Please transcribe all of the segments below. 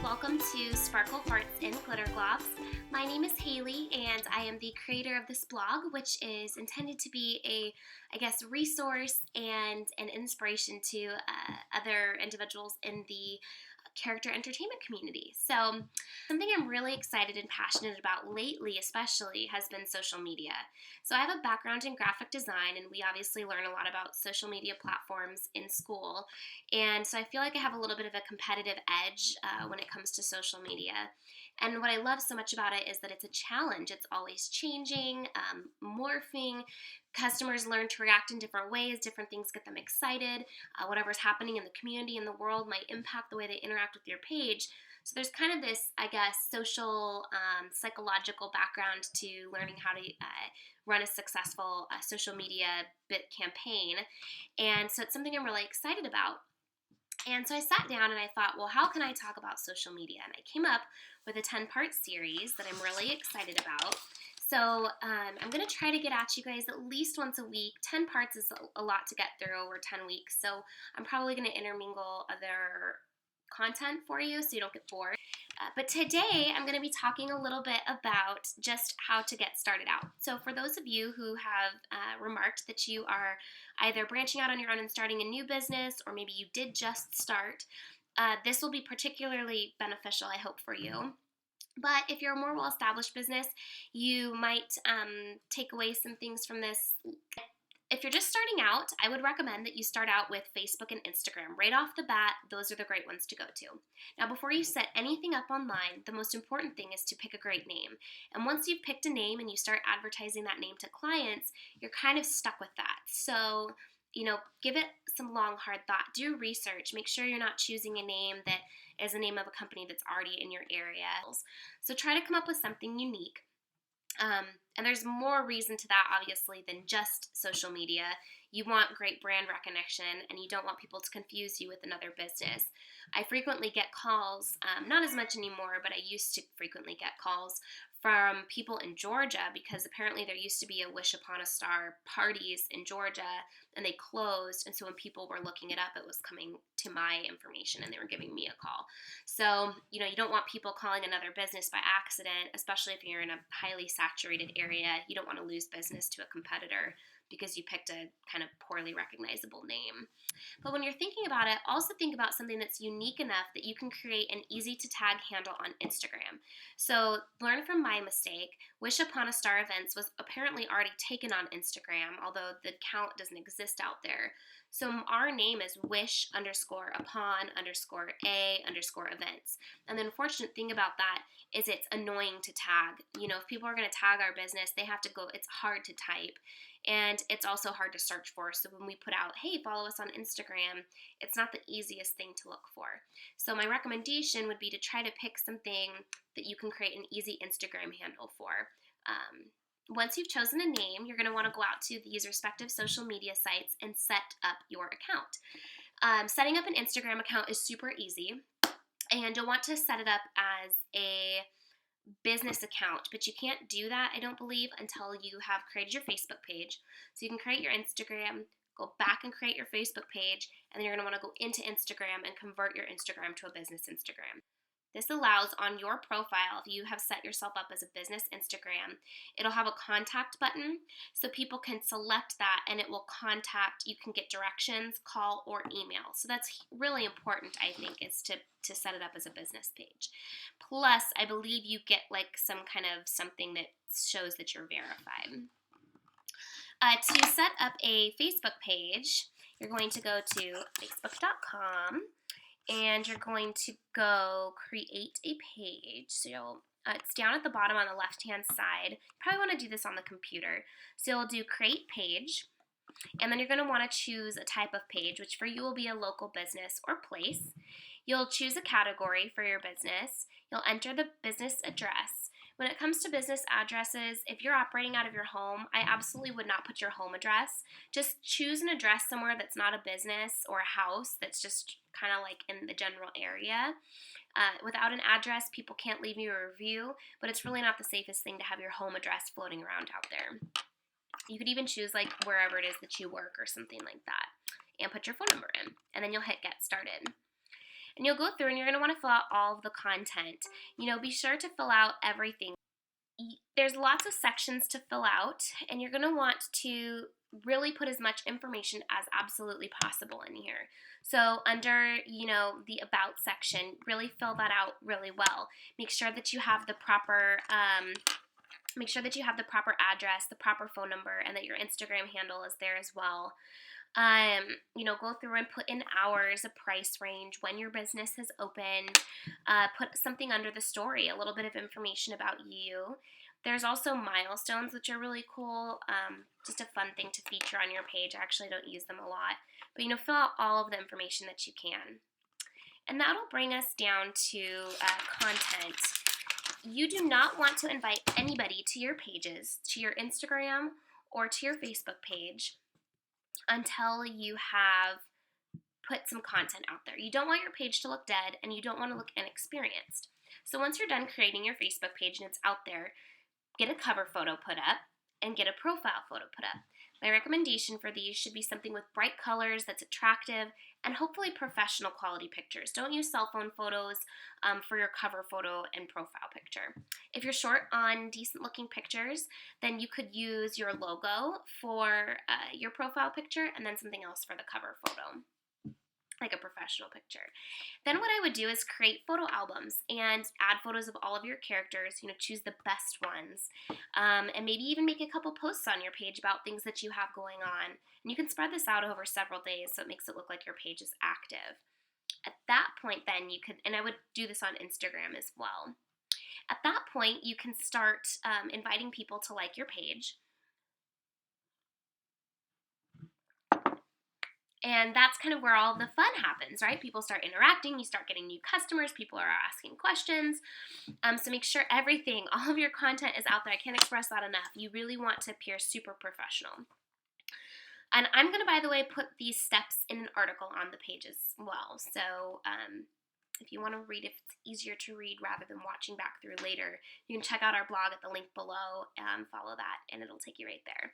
welcome to Sparkle Hearts and Glitter Globs. My name is Haley, and I am the creator of this blog, which is intended to be a, resource and an inspiration to other individuals in the character entertainment community. So, something I'm really excited and passionate about lately, especially, has been social media. So, I have a background in graphic design, and we obviously learn a lot about social media platforms in school. And so, I feel like I have a little bit of a competitive edge when it comes to social media. And what I love so much about it is that it's a challenge. It's always changing, morphing. Customers learn to react in different ways. Different things get them excited. Whatever's happening in the community, in the world, might impact the way they interact with your page. So there's kind of this, social, psychological background to learning how to run a successful social media bit campaign. And so it's something I'm really excited about. And so I sat down and I thought, well, how can I talk about social media? And I came up with a 10-part series that I'm really excited about. So I'm going to try to get at you guys at least once a week. 10 parts is a lot to get through over 10 weeks. So I'm probably going to intermingle other content for you so you don't get bored. But today I'm going to be talking a little bit about just how to get started out. So for those of you who have remarked that you are either branching out on your own and starting a new business, or maybe you did just start, this will be particularly beneficial, I hope, for you. But if you're a more well-established business, you might take away some things from this. If you're just starting out, I would recommend that you start out with Facebook and Instagram. Right off the bat, those are the great ones to go to. Now, before you set anything up online, the most important thing is to pick a great name. And once you've picked a name and you start advertising that name to clients, you're kind of stuck with that. So, give it some long, hard thought. Do research. Make sure you're not choosing a name that is the name of a company that's already in your area. So try to come up with something unique. And there's more reason to that, obviously, than just social media. You want great brand recognition, and you don't want people to confuse you with another business. I frequently get calls, not as much anymore, but I used to frequently get calls from people in Georgia, because apparently there used to be a Wish Upon a Star parties in Georgia, and they closed. And so when people were looking it up, it was coming to my information, and they were giving me a call. So, you don't want people calling another business by accident, especially if you're in a highly saturated area. You don't want to lose business to a competitor because you picked a kind of poorly recognizable name. But when you're thinking about it, also think about something that's unique enough that you can create an easy to tag handle on Instagram. So learn from my mistake. Wish Upon a Star Events was apparently already taken on Instagram, although the account doesn't exist out there. So our name is wish_upon_a_events. And the unfortunate thing about that is it's annoying to tag. If people are going to tag our business, they have to go, it's hard to type. And it's also hard to search for. So when we put out, hey, follow us on Instagram, it's not the easiest thing to look for. So my recommendation would be to try to pick something that you can create an easy Instagram handle for. Once you've chosen a name, you're going to want to go out to these respective social media sites and set up your account. Setting up an Instagram account is super easy, and you'll want to set it up as a business account, but you can't do that, I don't believe, until you have created your Facebook page. So you can create your Instagram, go back and create your Facebook page, and then you're going to want to go into Instagram and convert your Instagram to a business Instagram. This allows on your profile, if you have set yourself up as a business Instagram, it'll have a contact button, so people can select that and it will contact, you can get directions, call, or email. So that's really important, I think, is to set it up as a business page. Plus, I believe you get like some kind of something that shows that you're verified. To set up a Facebook page, you're going to go to facebook.com. And you're going to go create a page. So it's down at the bottom on the left-hand side. You probably want to do this on the computer. So you'll do create page, and then you're going to want to choose a type of page, which for you will be a local business or place. You'll choose a category for your business. You'll enter the business address. When it comes to business addresses, if you're operating out of your home, I absolutely would not put your home address. Just choose an address somewhere that's not a business or a house, that's just kind of like in the general area. Without an address, people can't leave you a review, but it's really not the safest thing to have your home address floating around out there. You could even choose like wherever it is that you work or something like that, and put your phone number in, and then you'll hit get started. And you'll go through and you're going to want to fill out all of the content. Be sure to fill out everything. There's lots of sections to fill out, and you're going to want to really put as much information as absolutely possible in here. So under, the about section, really fill that out really well. Make sure that you have the proper address, the proper phone number, and that your Instagram handle is there as well. Go through and put in hours, a price range, when your business has opened, put something under the story, a little bit of information about you. There's also milestones, which are really cool, just a fun thing to feature on your page. I actually don't use them a lot, but fill out all of the information that you can. And that'll bring us down to content. You do not want to invite anybody to your pages, to your Instagram or to your Facebook page, until you have put some content out there. You don't want your page to look dead, and you don't want to look inexperienced. So once you're done creating your Facebook page and it's out there, get a cover photo put up and get a profile photo put up. My recommendation for these should be something with bright colors that's attractive and hopefully professional quality pictures. Don't use cell phone photos for your cover photo and profile picture. If you're short on decent looking pictures, then you could use your logo for your profile picture and then something else for the cover photo, like a professional picture. Then what I would do is create photo albums and add photos of all of your characters, choose the best ones, and maybe even make a couple posts on your page about things that you have going on. And you can spread this out over several days so it makes it look like your page is active. At that point then you could, and I would do this on Instagram as well. At that point you can start inviting people to like your page. And that's kind of where all the fun happens, right? People start interacting, you start getting new customers, people are asking questions. So make sure everything, all of your content is out there. I can't express that enough. You really want to appear super professional. And I'm going to, by the way, put these steps in an article on the page as well. So if you want to read, if it's easier to read rather than watching back through later, you can check out our blog at the link below, follow that, and it'll take you right there.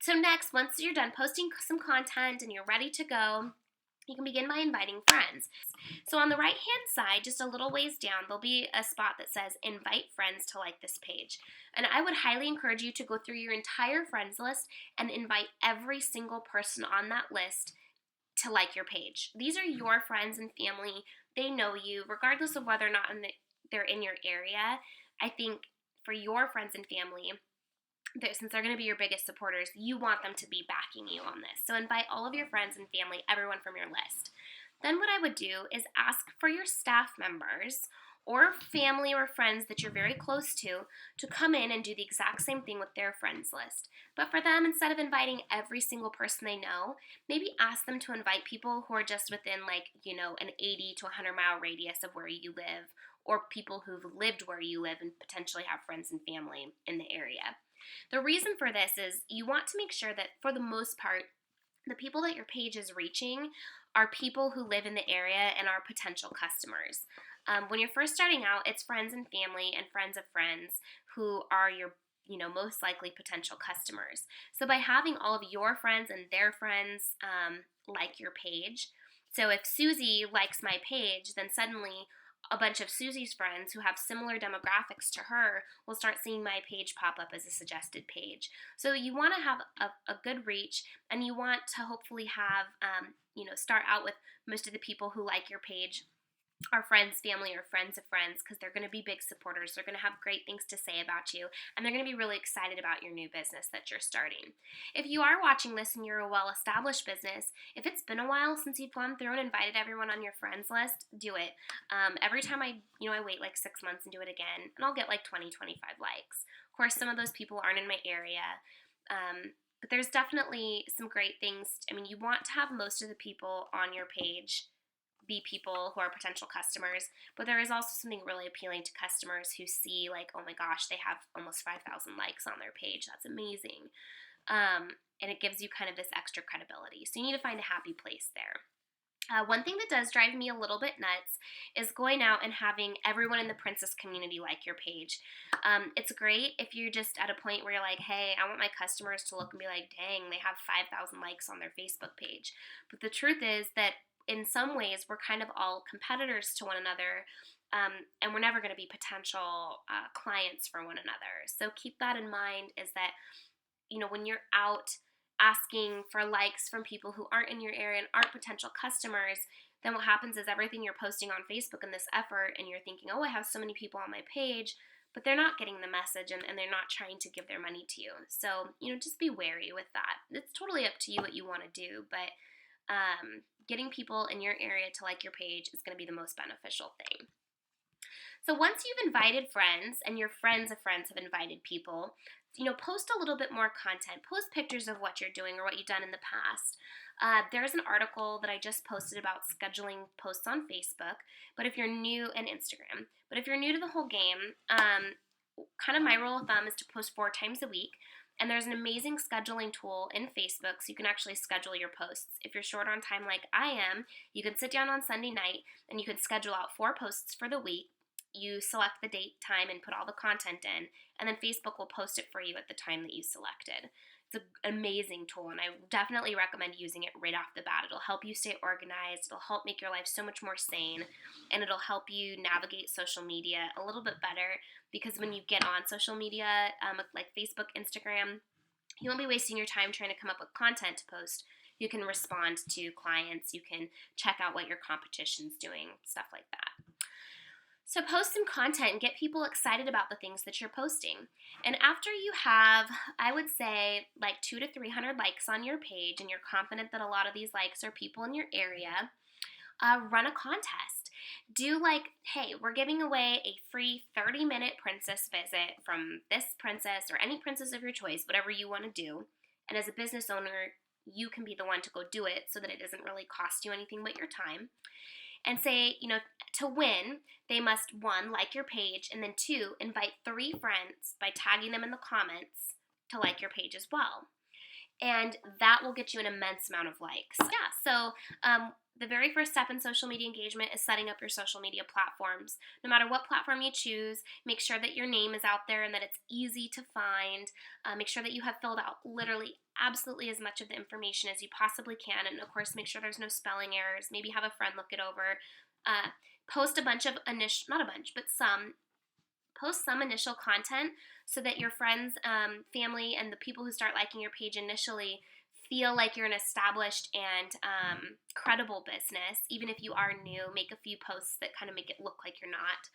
So next, once you're done posting some content and you're ready to go, you can begin by inviting friends. So on the right hand side, just a little ways down, there'll be a spot that says invite friends to like this page. And I would highly encourage you to go through your entire friends list and invite every single person on that list to like your page. These are your friends and family. They know you, regardless of whether or not they're in your area. I think for your friends and family, since they're going to be your biggest supporters, you want them to be backing you on this. So invite all of your friends and family, everyone from your list. Then what I would do is ask for your staff members or family or friends that you're very close to come in and do the exact same thing with their friends list. But for them, instead of inviting every single person they know, maybe ask them to invite people who are just within an 80 to 100 mile radius of where you live, or people who've lived where you live and potentially have friends and family in the area. The reason for this is you want to make sure that for the most part, the people that your page is reaching are people who live in the area and are potential customers. When you're first starting out, it's friends and family and friends of friends who are your most likely potential customers. So by having all of your friends and their friends like your page, so if Susie likes my page, then suddenly a bunch of Susie's friends who have similar demographics to her will start seeing my page pop up as a suggested page. So you want to have a good reach, and you want to hopefully have, start out with most of the people who like your page are friends, family, or friends of friends, because they're going to be big supporters. They're going to have great things to say about you, and they're going to be really excited about your new business that you're starting. If you are watching this and you're a well-established business, if it's been a while since you've gone through and invited everyone on your friends list, do it. Every time I wait like 6 months and do it again, and I'll get like 20, 25 likes. Of course, some of those people aren't in my area, but there's definitely some great things. You want to have most of the people on your page be people who are potential customers, but there is also something really appealing to customers who see like, oh my gosh, they have almost 5,000 likes on their page. That's amazing. And it gives you kind of this extra credibility. So you need to find a happy place there. One thing that does drive me a little bit nuts is going out and having everyone in the princess community like your page. It's great if you're just at a point where you're like, hey, I want my customers to look and be like, dang, they have 5,000 likes on their Facebook page. But the truth is that in some ways, we're kind of all competitors to one another, and we're never going to be potential clients for one another. So keep that in mind, is that, when you're out asking for likes from people who aren't in your area and aren't potential customers, then what happens is everything you're posting on Facebook in this effort, and you're thinking, oh, I have so many people on my page, but they're not getting the message, and they're not trying to give their money to you. So, just be wary with that. It's totally up to you what you want to do, but getting people in your area to like your page is going to be the most beneficial thing. So once you've invited friends and your friends of friends have invited people, post a little bit more content. Post pictures of what you're doing or what you've done in the past. There's an article that I just posted about scheduling posts on Facebook, but if you're new, and Instagram, but if you're new to the whole game, kind of my rule of thumb is to post 4 times a week. And there's an amazing scheduling tool in Facebook, so you can actually schedule your posts. If you're short on time like I am, you can sit down on Sunday night and you can schedule out 4 posts for the week. You select the date, time, and put all the content in, and then Facebook will post it for you at the time that you selected. It's an amazing tool, and I definitely recommend using it right off the bat. It'll help you stay organized, it'll help make your life so much more sane, and it'll help you navigate social media a little bit better, because when you get on social media, like Facebook, Instagram, you won't be wasting your time trying to come up with content to post. You can respond to clients, you can check out what your competition's doing, stuff like that. So post some content and get people excited about the things that you're posting. And after you have, I would say, like 200 to 300 likes on your page, and you're confident that a lot of these likes are people in your area, run a contest. Do like, hey, we're giving away a free 30-minute princess visit from this princess or any princess of your choice, whatever you want to do. And as a business owner, you can be the one to go do it so that it doesn't really cost you anything but your time. And say, to win, they must, 1, like your page, and then 2, invite 3 friends by tagging them in the comments to like your page as well. And that will get you an immense amount of likes. Yeah, so the very first step in social media engagement is setting up your social media platforms. No matter what platform you choose, make sure that your name is out there and that it's easy to find. Make sure that you have filled out literally absolutely as much of the information as you possibly can. And of course, make sure there's no spelling errors. Maybe have a friend look it over. Post a bunch of not a bunch, but some. Post some initial content so that your friends, family, and the people who start liking your page initially feel like you're an established and credible business. Even if you are new, make a few posts that kind of make it look like you're not.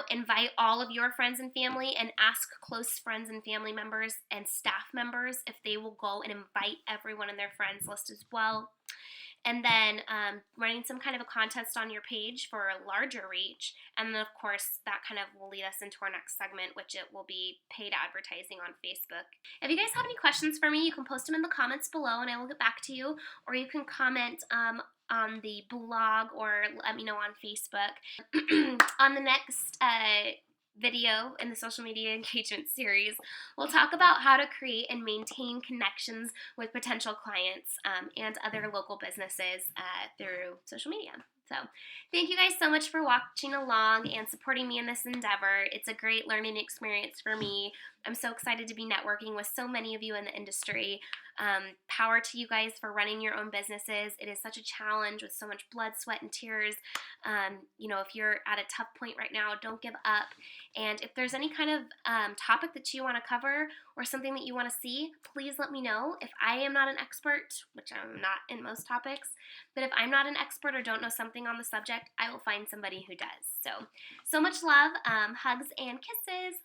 Invite all of your friends and family, and ask close friends and family members and staff members if they will go and invite everyone in their friends list as well. And then running some kind of a contest on your page for a larger reach. And then, of course, that kind of will lead us into our next segment, which it will be paid advertising on Facebook. If you guys have any questions for me, you can post them in the comments below and I will get back to you. Or you can comment on the blog, or let me know on Facebook. On the next video in the social media engagement series, we'll talk about how to create and maintain connections with potential clients and other local businesses through social media. So thank you guys so much for watching along and supporting me in this endeavor. It's a great learning experience for me. I'm so excited to be networking with so many of you in the industry. Power to you guys for running your own businesses. It is such a challenge with so much blood, sweat, and tears. If you're at a tough point right now, don't give up. And if there's any kind of topic that you want to cover or something that you want to see, please let me know. If I am not an expert, which I'm not in most topics, but if I'm not an expert or don't know something on the subject, I will find somebody who does. So much love, hugs, and kisses.